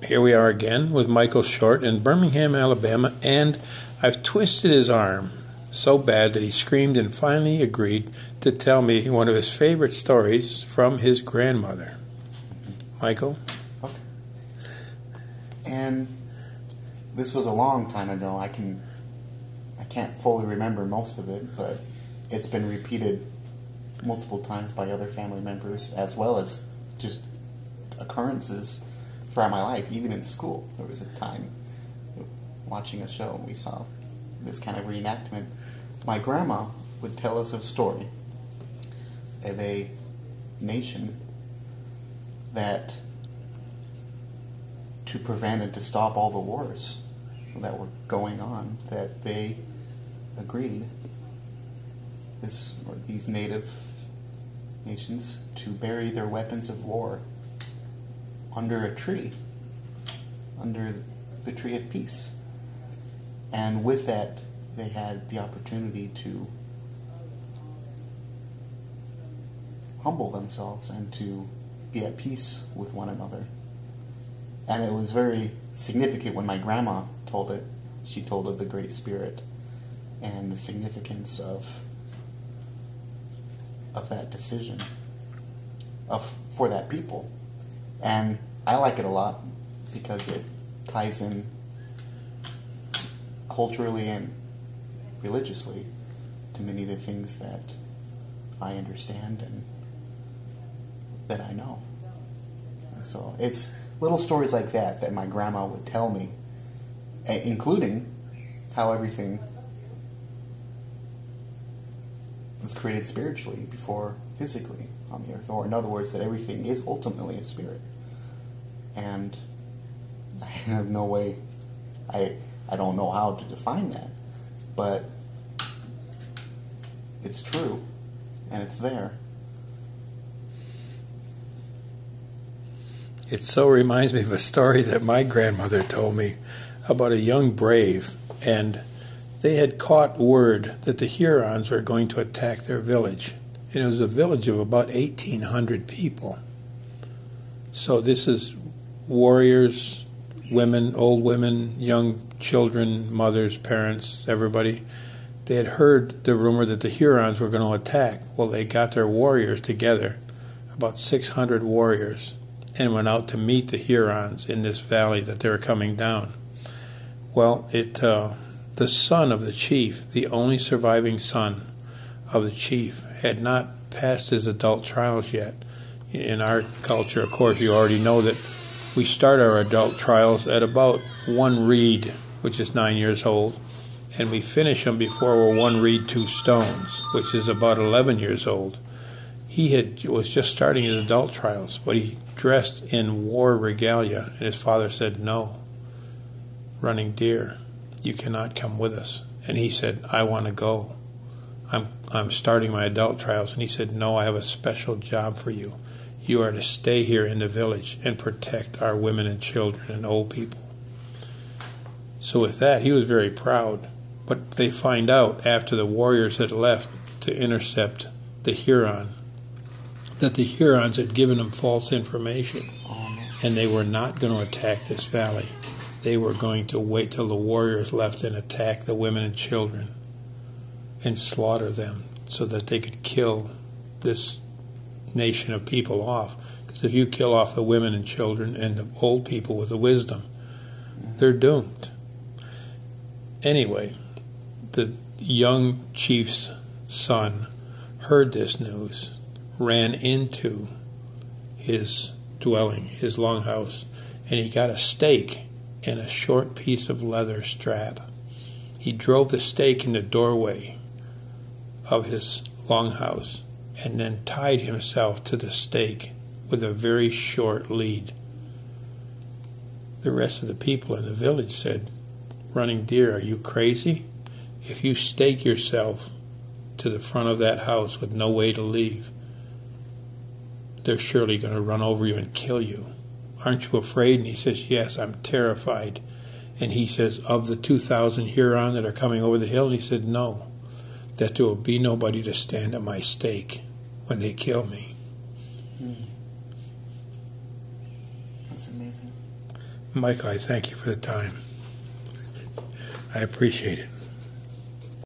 here we are again with Michael Short in Birmingham, Alabama, and I've twisted his arm so bad that he screamed and finally agreed to tell me one of his favorite stories from his grandmother. Michael? Okay. And this was a long time ago. I can't fully remember most of it, but it's been repeated multiple times by other family members, as well as just occurrences throughout my life. Even in school, there was a time watching a show and we saw this kind of reenactment. My grandma would tell us a story of a nation that, to prevent and to stop all the wars that were going on, that they agreed, these native nations, to bury their weapons of war under a tree, under the tree of peace. And with that, they had the opportunity to humble themselves and to be at peace with one another. And it was very significant when my grandma told it. She told of the Great Spirit and the significance of that decision for that people. And I like it a lot because it ties in culturally and religiously to many of the things that I understand and that I know. And so it's little stories like that my grandma would tell me, including how everything was created spiritually before physically on the earth, or in other words, that everything is ultimately a spirit. And I have no way, I don't know how to define that, but it's true, and it's there. It so reminds me of a story that my grandmother told me about a young brave, and they had caught word that the Hurons were going to attack their village. And it was a village of about 1,800 people. So this is warriors, women, old women, young children, mothers, parents, everybody. They had heard the rumor that the Hurons were going to attack. Well, they got their warriors together, about 600 warriors, and went out to meet the Hurons in this valley that they were coming down. Well, the son of the chief, the only surviving son of the chief, had not passed his adult trials yet. In our culture, of course, you already know that we start our adult trials at about 1 reed, which is 9 years old, and we finish them before we're 1 reed 2 stones, which is about 11 years old. He was just starting his adult trials, but he dressed in war regalia, and his father said, "No, Running Deer, you cannot come with us." And he said, "I want to go. I'm starting my adult trials." And he said, "No, I have a special job for you. You are to stay here in the village and protect our women and children and old people." So with that, he was very proud. But they find out after the warriors had left to intercept the Huron that the Hurons had given them false information, and they were not going to attack this valley. They were going to wait till the warriors left and attack the women and children and slaughter them so that they could kill this nation of people off. Because if you kill off the women and children and the old people with the wisdom, they're doomed. Anyway, the young chief's son heard this news, ran into his dwelling, his longhouse, and he got a stake and a short piece of leather strap. He drove the stake in the doorway of his longhouse and then tied himself to the stake with a very short lead. The rest of the people in the village said, "Running Deer, are you crazy? If you stake yourself to the front of that house with no way to leave, they're surely going to run over you and kill you. Aren't you afraid?" And he says, "Yes, I'm terrified." And he says, "Of the 2,000 Huron that are coming over the hill?" And he said, "No, that there will be nobody to stand at my stake when they kill me." That's amazing. Michael, I thank you for the time. I appreciate it.